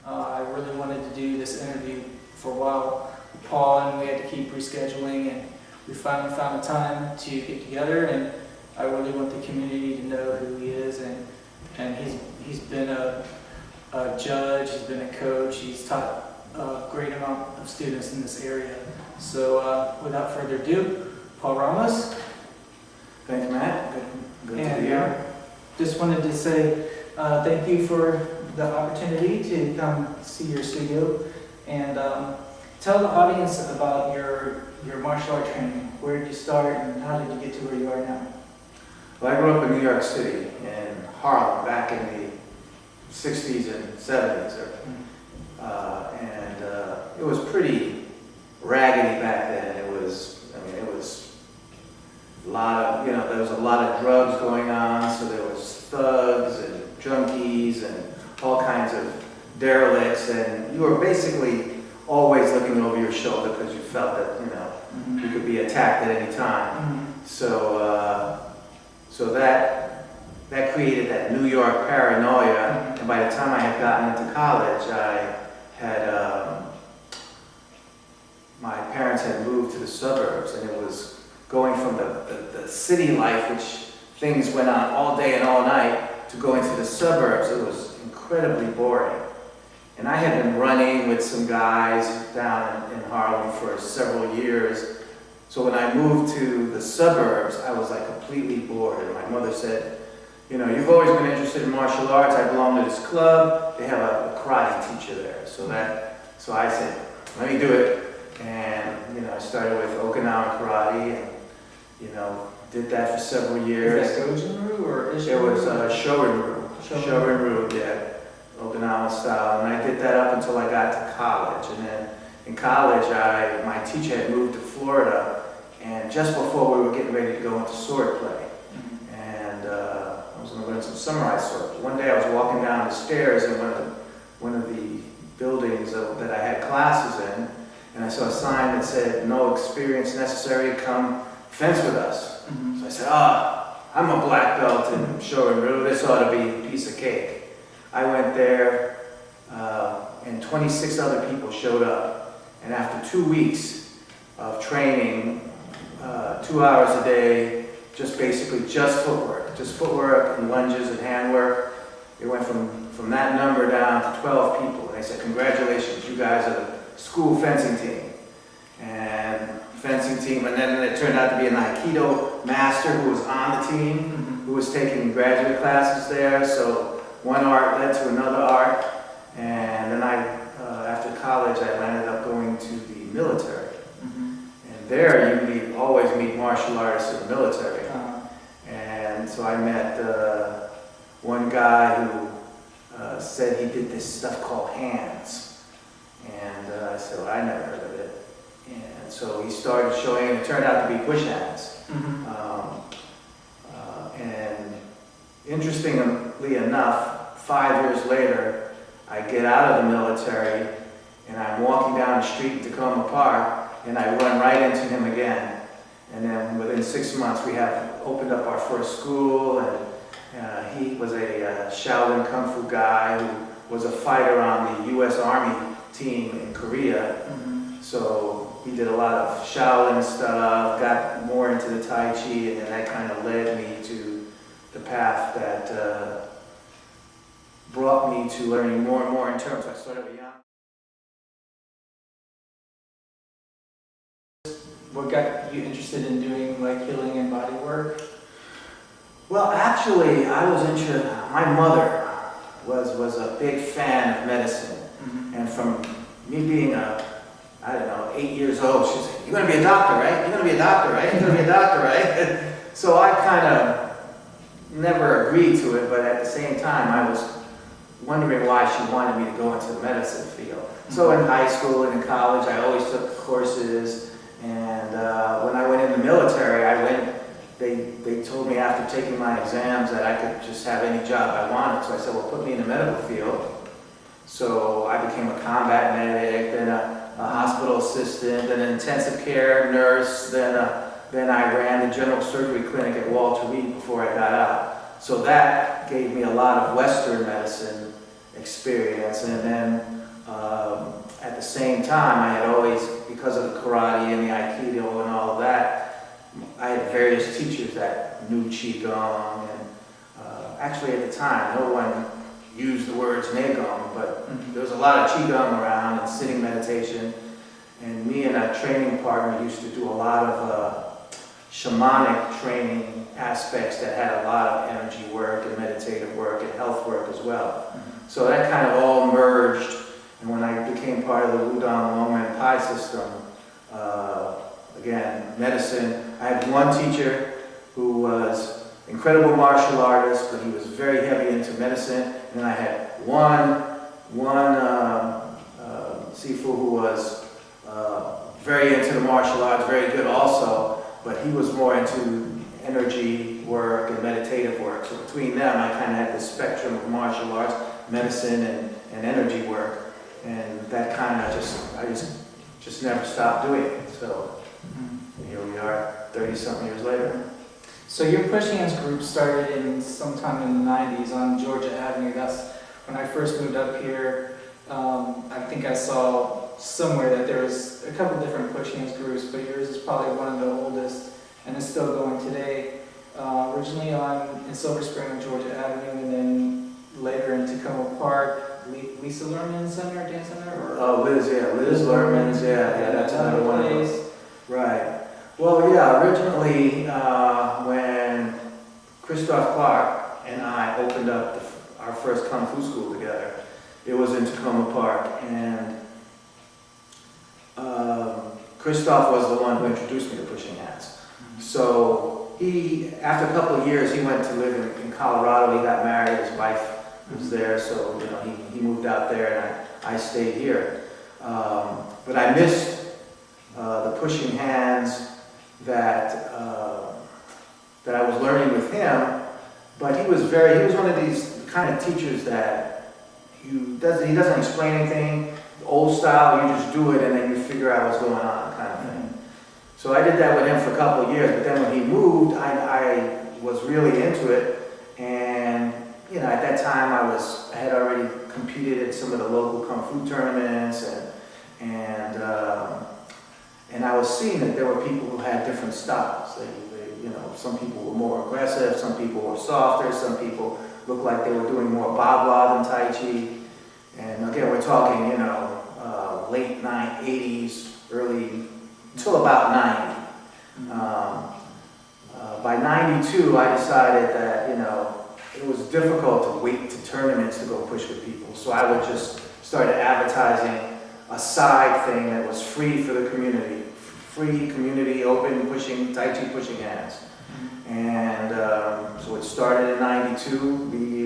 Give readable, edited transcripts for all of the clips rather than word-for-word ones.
I really wanted to do this interview for a while with Paul, and we had to keep rescheduling, and we finally found the time to get together, and I really want the community to know who he is, and he's been a judge, he's been a coach, he's taught a great amount of students in this area. So without further ado, Paul Ramos. Thanks, Matt. Good to be here. Just wanted to say thank you for the opportunity to come see your studio, and tell the audience about your martial art training. Where did you start, and how did you get to where you are now? Well, I grew up in New York City, in Harlem, back in the 60s and 70s. It was pretty raggedy back then. It was a lot of, there was a lot of drugs going on, so there was thugs and junkies and all kinds of derelicts, and you were basically always looking over your shoulder because you felt that, you could be attacked at any time. So that created that New York paranoia, and by the time I had gotten into college, I had, my parents had moved to the suburbs, and it was going from the city life, which things went on all day and all night, to going to the suburbs. It was incredibly boring. And I had been running with some guys down in Harlem for several years. So when I moved to the suburbs, I was like completely bored. And my mother said, you've always been interested in martial arts. I belong to this club. They have a karate teacher there. So I said, let me do it. And, I started with Okinawan karate and, did that for several years. Is that Dojin-ryu or Ishin-ryu? It was Shorin-ryu. Shorin-ryu, yeah, Okinawan style. And I did that up until I got to college. And then in college, my teacher had moved to Florida, and just before we were getting ready to go into sword play, and I was going to learn some samurai swords. One day I was walking down the stairs in one of the buildings that I had classes in, and I saw a sign that said, "No experience necessary, come fence with us." So I said, I'm a black belt in Shorin-ryu, this ought to be a piece of cake. I went there, and 26 other people showed up. And after 2 weeks of training, 2 hours a day, basically just footwork and lunges and handwork, it went from that number down to 12 people. And they said, congratulations, you guys are the school fencing team. And then it turned out to be an Aikido master who was on the team, who was taking graduate classes there. So one art led to another art, and then after college, I ended up going to the military. And there, you always meet martial artists in the military. And so I met one guy who said he did this stuff called hands, and I said, well, I never heard of it. And so he started showing, and it turned out to be push hands. And interestingly enough, 5 years later, I get out of the military, and I'm walking down the street in Takoma Park, and I run right into him again. And then within 6 months, we have opened up our first school, and he was a Shaolin Kung Fu guy who was a fighter on the U.S. Army team in Korea. So we did a lot of Shaolin stuff, got more into the Tai Chi, and then that kind of led me to the path that brought me to learning more and more in terms. I started with young. What got you interested in doing like healing and body work? Well, actually, my mother was a big fan of medicine. And from me being 8 years old, she said, you're going to be a doctor, right? You're going to be a doctor, right? You're going to be a doctor, right? So I kind of never agreed to it, but at the same time, I was wondering why she wanted me to go into the medicine field. So in high school and in college, I always took courses, and when I went in the military, they told me after taking my exams that I could just have any job I wanted. So I said, well, put me in the medical field. So I became a combat medic, then a hospital assistant, then an intensive care nurse, then I ran the general surgery clinic at Walter Reed before I got out. So that gave me a lot of Western medicine experience. And then at the same time, I had always, because of the karate and the aikido and all of that, I had various teachers that knew qigong. And actually at the time, no one used the words neigong, but there was a lot of qigong around and sitting meditation. And me and a training partner used to do a lot of shamanic training aspects that had a lot of energy work and meditative work and health work as well. So that kind of all merged. And when I became part of the Wudang Longmen Pai system, again, medicine, I had one teacher who was incredible martial artist, but he was very heavy into medicine. And then I had one Sifu who was very into the martial arts, very good also, but he was more into energy work and meditative work. So between them, I kind of had this spectrum of martial arts, medicine, and energy work. And that kind of I just never stopped doing it. So here we are, 30-something years later. So your Pushing Hands group started in sometime in the 90s on Georgia Avenue. That's when I first moved up here. I think I saw somewhere that there was a couple different Pushing Hands groups, but yours is probably one of the oldest and is still going today. Originally in Silver Spring on Georgia Avenue, and then later in Takoma Park, Lisa Lerman Center, Dance Center? Or Liz Lerman's, yeah, that's another one of those. Right. Well, yeah, originally when Christoph Clark and I opened up our first Kung Fu school together, it was in Takoma Park, and Christoph was the one who introduced me to Pushing Hands. So after a couple of years, he went to live in Colorado. He got married, his wife was there, so he moved out there, and I stayed here. But I missed the Pushing Hands that I was learning with him. But he was one of these kind of teachers that he doesn't explain anything. Old style, you just do it and then you figure out what's going on, kind of thing. So I did that with him for a couple of years, but then when he moved, I was really into it. And at that time I had already competed at some of the local Kung Fu tournaments, and I was seeing that there were people who had different styles. Some people were more aggressive, some people were softer, some people looked like they were doing more Bagua than Tai Chi. And again, we're talking, late 80s, early, till about 90. By 92, I decided that, it was difficult to wait to tournaments to go push with people. So I would just start advertising a side thing that was free for the community. Free community, open pushing, Tai Chi Pushing Hands. And so it started in 92.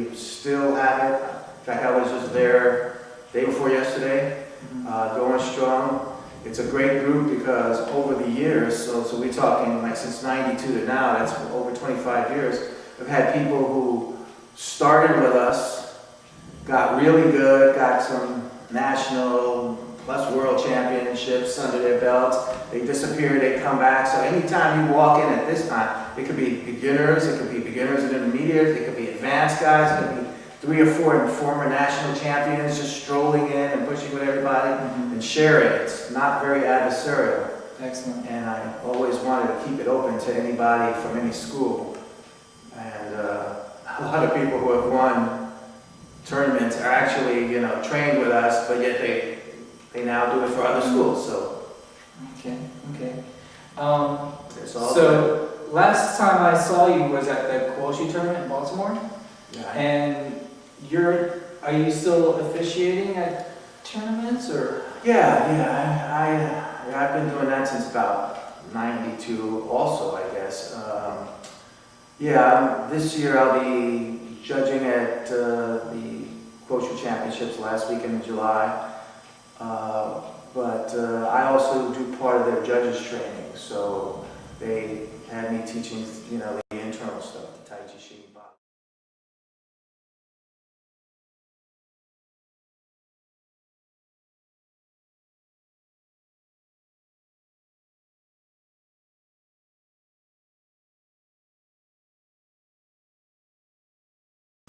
We still have it. In fact, I was just there day before yesterday, going strong. It's a great group because over the years, so we're talking like since 92 to now, that's over 25 years, we've had people who started with us, got really good, got some national plus world championships under their belts. They disappear, they come back. So anytime you walk in at this time, it could be beginners and intermediates, it could be advanced guys, it could be 3 or 4 former national champions just strolling in and pushing with everybody and sharing. It's not very adversarial. Excellent. And I always wanted to keep it open to anybody from any school. And a lot of people who have won tournaments are actually, trained with us, but yet they now do it for other schools. So. Okay. So last time I saw you was at the Kuoshi tournament in Baltimore. Yeah. And are you still officiating at tournaments or? Yeah. I've been doing that since about 92 also, I guess. This year I'll be judging at the Kuoshi Championships last weekend in July. But I also do part of their judges training, so they had me teaching, the internal stuff, the Tai Chi Shi.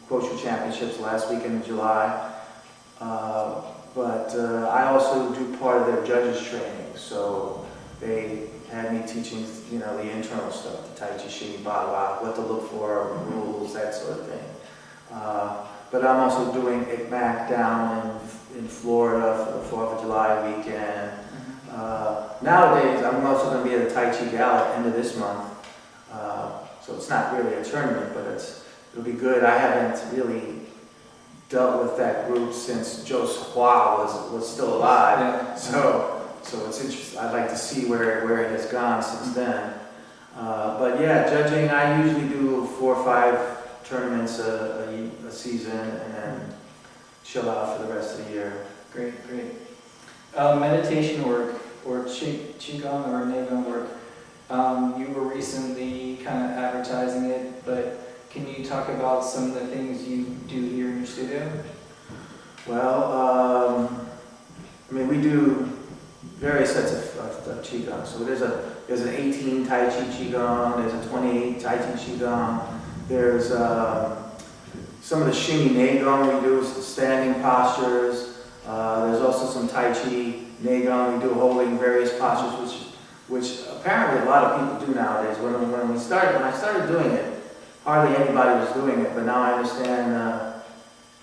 Kuoshi Championships last weekend in July. But I also do part of their judges training, so they had me teaching, you know, the internal stuff, the Tai Chi Shing, what to look for, rules, that sort of thing. But I'm also doing ICMAC down in Florida for the 4th of July weekend. Nowadays, I'm also going to be at the Tai Chi Gala at the end of this month. So it's not really a tournament, but it'll be good. I haven't really dealt with that group since Joe Hua was still alive. Yeah. So it's interesting. I'd like to see where it has gone since then. But yeah, judging, I usually do 4 or 5 tournaments a season and then chill out for the rest of the year. Great. Meditation work or Qigong or Neigong work. You were recently kind of advertising it, but can you talk about some of the things you do here in your studio? Well, I mean, we do various sets of Qigong. So there's an 18 Tai Chi Qigong, there's a 28 Tai Chi Qigong, there's some of the Shingi Neigong we do, standing postures. There's also some Tai Chi Neigong we do, holding various postures, which apparently a lot of people do nowadays. When I started doing it, hardly anybody was doing it, but now I understand,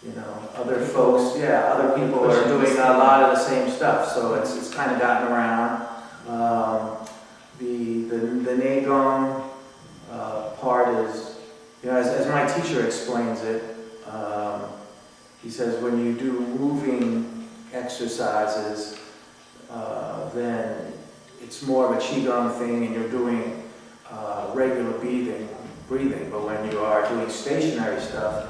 you know, other people are doing a lot of the same stuff, so it's kind of gotten around. The Neigong part is, you know, as my teacher explains it, he says when you do moving exercises, then it's more of a Qigong thing and you're doing regular breathing. But when you are doing stationary stuff,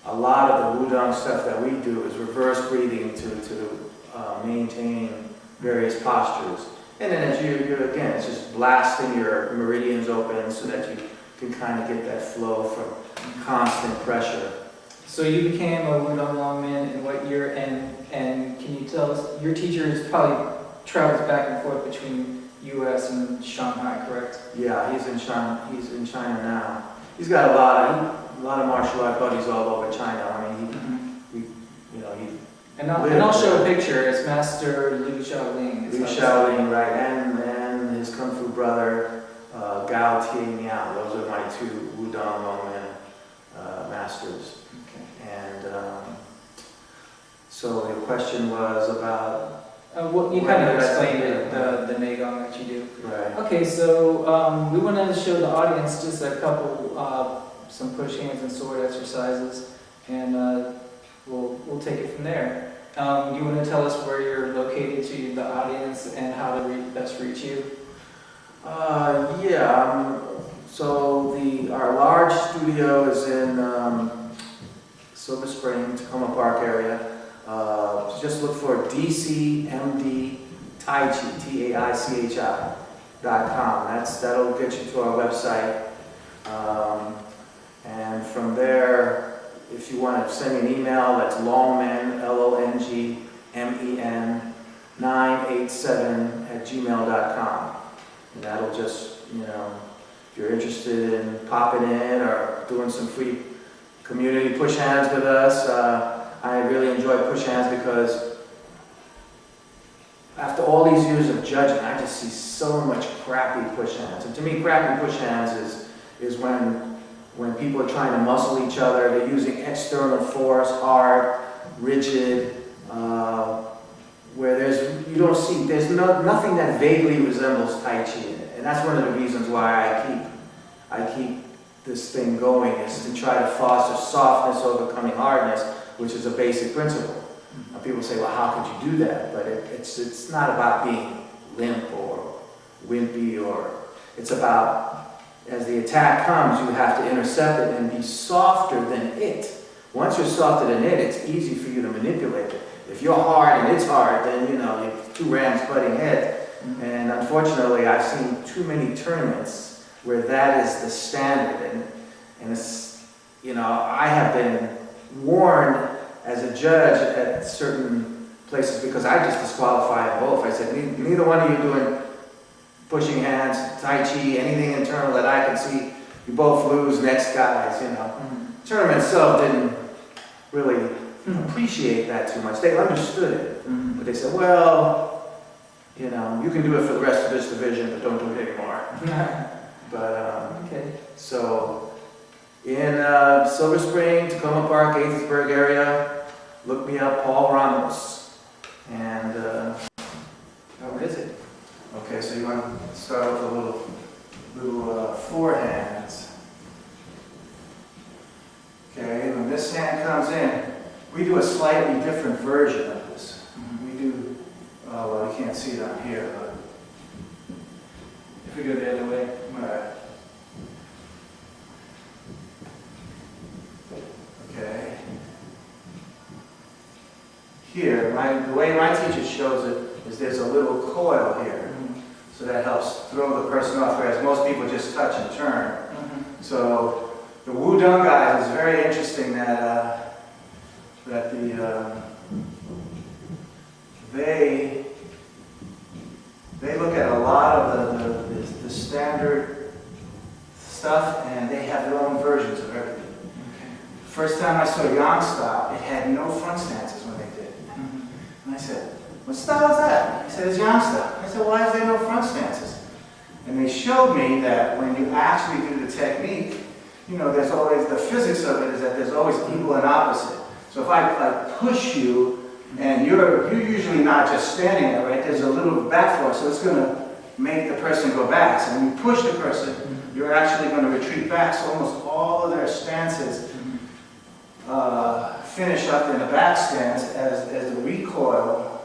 a lot of the Wudang stuff that we do is reverse breathing to maintain various postures. And then as you're again, it's just blasting your meridians open so that you can kind of get that flow from constant pressure. So you became a Wudang Longman in what year? And can you tell us, your teacher is probably travels back and forth between U.S. and Shanghai, correct? Yeah, he's in China now. He's got a lot of martial art buddies all over China. I mean, And I'll show a picture. It's Master Liu Shaolin. Liu Shaolin, right, and his kung fu brother Gao Tianyang. Those are my 2 Wudang Longman masters. Okay. And so the question was about. Well, you kind of explained it, the Neigong that you do. Right. Okay, so we wanted to show the audience just a couple, some push hands and sword exercises, and we'll take it from there. You want to tell us where you're located to the audience and how to best reach you? Yeah. So our large studio is in Silver Spring, Takoma Park area. Just look for DCMD Taichi, TAICHI.com. That'll get you to our website. And from there, if you want to send me an email, that's longmen, LONGMEN 987 @gmail.com. And that'll just, you know, if you're interested in popping in or doing some free community push hands with us, I really enjoy push hands because after all these years of judging, I just see so much crappy push hands. And to me, crappy push hands is when people are trying to muscle each other, they're using external force, hard, rigid, where there's nothing that vaguely resembles Tai Chi in it. And that's one of the reasons why I keep this thing going, is to try to foster softness overcoming hardness, which is a basic principle. Now people say, well, how could you do that? But it's not about being limp or wimpy, it's about, as the attack comes, you have to intercept it and be softer than it. Once you're softer than it, it's easy for you to manipulate it. If you're hard and it's hard, then you know, you have 2 rams butting heads. And unfortunately, I've seen too many tournaments where that is the standard. And it's, you know, I have been warned as a judge at certain places because I just disqualified both. I said, neither one of you doing pushing hands, Tai Chi, anything internal that I can see, you both lose, next guys, you know. Tournament itself didn't really appreciate that too much. They understood it, but they said, well, you know, you can do it for the rest of this division, but don't do it anymore. But, Okay. so, in Silver Spring, Takoma Park, Gaithersburg area, look me up, Paul Ramos. And, What is it? okay, so you want to start with a little forehands. Okay, when this hand comes in, we do a slightly different version of this. We do, well, you can't see it on here, but. If we go the other way. Right. Okay. Here, the way my teacher shows it is there's a little coil here. So that helps throw the person off, whereas most people just touch and turn. So the Wudang guys is very interesting that they look at a lot of the standard stuff, and they have their own versions of everything. First time I saw Yang style, it had no front stances when they did it. And I said, what style is that? He said, it's Yang style. I said, why is there no front stances? And they showed me that when you actually do the technique, you know, there's always, the physics of it is that there's always equal and opposite. So if I push you, and you're usually not just standing there, right? There's a little back force, so it's going to make the person go back. So when you push the person, you're actually going to retreat back. So almost all of their stances finish up in a back stance as the recoil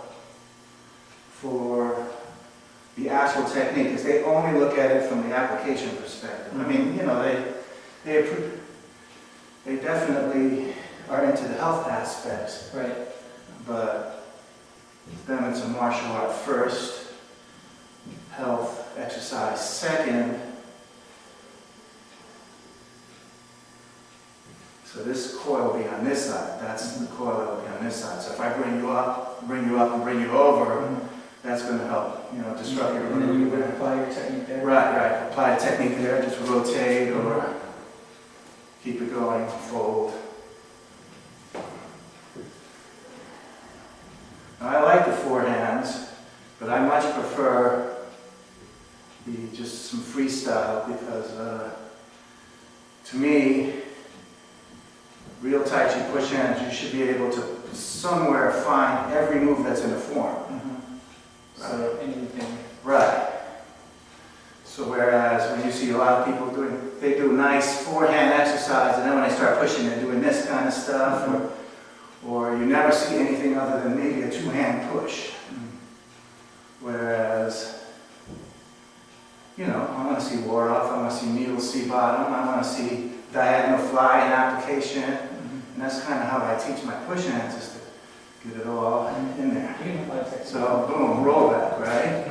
for the actual technique, because they only look at it from the application perspective. I mean, you know, they definitely are into the health aspects. Right. But for them, it's a martial art first, health, exercise second. So this coil will be on this side. That's the coil that will be on this side. So if I bring you up, and bring you over, that's going to help, you know, disrupt your And then you would movement. apply your technique there. Right. Apply a technique there. Just rotate or keep it going. Fold. I like the forehands, but I much prefer just some freestyle because, to me, real Tai Chi push hands, you should be able to somewhere find every move that's in the form. So anything. Right. So whereas when you see a lot of people they do nice forehand exercise, and then when they start pushing, they're doing this kind of stuff, or you never see anything other than maybe a two-hand push. Whereas, you know, I want to see ward off, I want to see needle see bottom, I want to see diagonal fly in application, and that's kind of how I teach my push hands, is to get it all in there. You can apply technique. So, boom, roll back, right?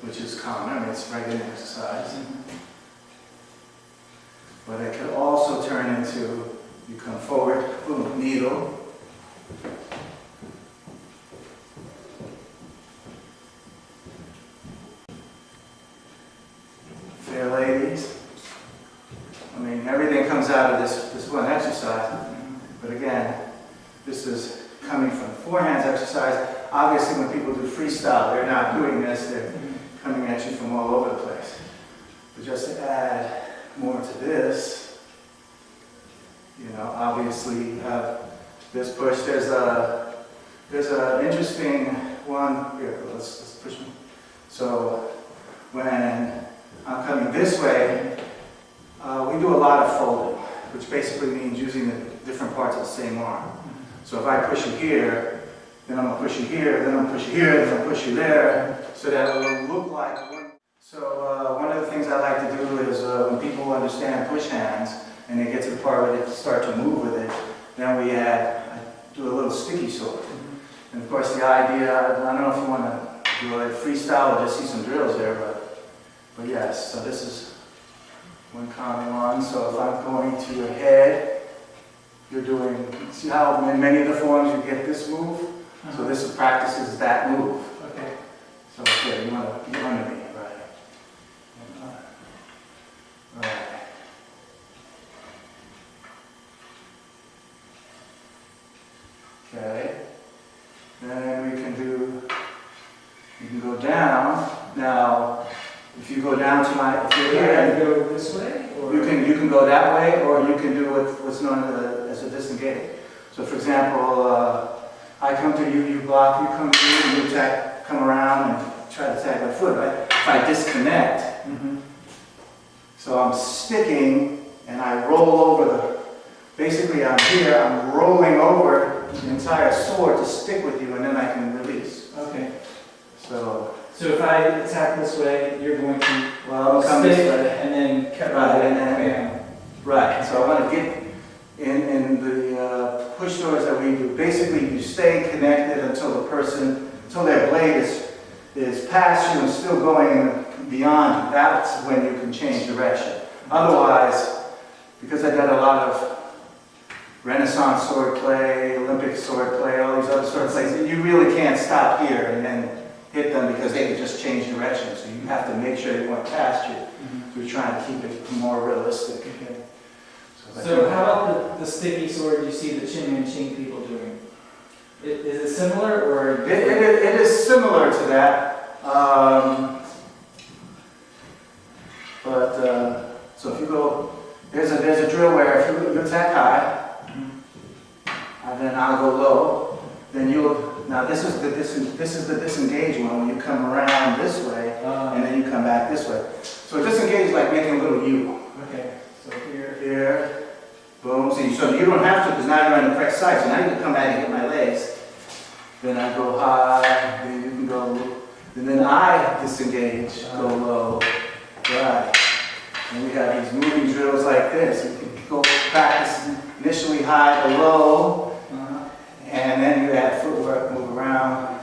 Which is common, I mean, it's regular exercise. But it could also turn into, you come forward, boom, needle. Fair ladies. I mean, everything comes out of this one exercise. But again, this is coming from forehands exercise. Obviously, when people do freestyle, they're not doing this. They're coming at you from all over the place. But just to add more to this, you know, obviously you have this push. There's an interesting one here. Let's push me. So when I'm coming this way, we do a lot of folding, which basically means using the different parts of the same arm. So if I push you here, then I'm going to push you here, then I'm going to push you here, then I'm going to push you there, so that it will look like one. So one of the things I like to do is when people understand push hands, and they get to the part where they start to move with it, then I do a little sticky sword. And of course the idea, I don't know if you want to do it freestyle or just see some drills there, but yes, so this is one common one. So if I'm going to your head, you're doing, see how in many of the forms you get this move? So this practices that move. Okay. So okay, you want to get under me, right? Right. if you're Do I here, have to go this way, or? you can go that way, or you can do what's known as a disengage. So for example, I come to you, you block, you come to me, and you attack, come around and try to attack my foot, right? If I disconnect, so I'm sticking and I roll over basically I'm here, I'm rolling over the entire sword to stick with you, and then I can release. Okay. So So if I attack this way, you're going to well, come stick this way. and then cut Right, and and then- bam. Right, so I want to get in the push doors that we do. Basically, you stay connected until their blade is past you and still going beyond you. That's when you can change direction. Otherwise, because I've done a lot of Renaissance sword play, Olympic sword play, all these other sword of plays, you really can't stop here and then hit them because they can just change direction. So you have to make sure they went past you. So we're trying to keep it more realistic. Okay. if I So do- how about the sticky sword you see the Chin Man Ching people doing? Is it similar or? It is similar to that, so if you go, there's a drill where if you attack high, and then I'll go low, then now this is the disengage one when you come around this way, and then you come back this way. So disengage is like making a little U. Okay, so here. Here, boom, so you don't have to, because now you're on the correct side, so now you can come back and hit my legs. Then I go high, then you can go, and then I disengage, go low, right. And we have these moving drills like this. You can go practice initially high to low, and then you add footwork, move around.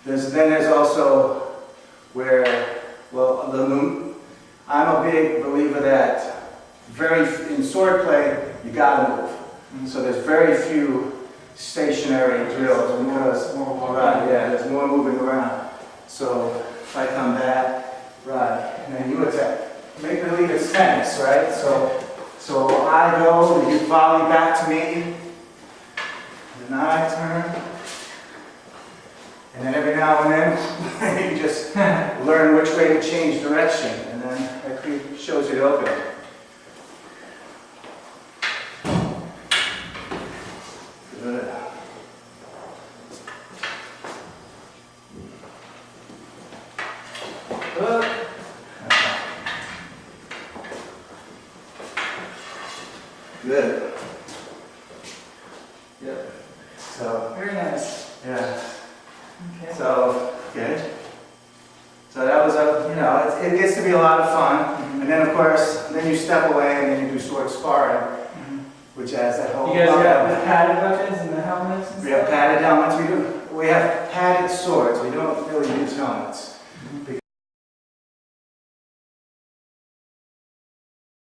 There's also where, well, I'm a big believer that in sword play, you gotta move. So there's very few stationary drills because there's more moving around. So if I come back, right, and then you attack. Make believe it's tennis, right? So I go, you volley back to me, and then I turn. And then every now and then, you just learn which way to change direction, and then that shows you the opening. Good. Good. Good. Yep. So, Very nice. yeah. Okay. So, good. So that was it gets to be a lot of fun. And then of course, then you step away and then you do sword sparring, which has that whole. You guys got the padded weapons and the helmets and We have stuff? padded helmets. We have padded swords. We don't really use helmets.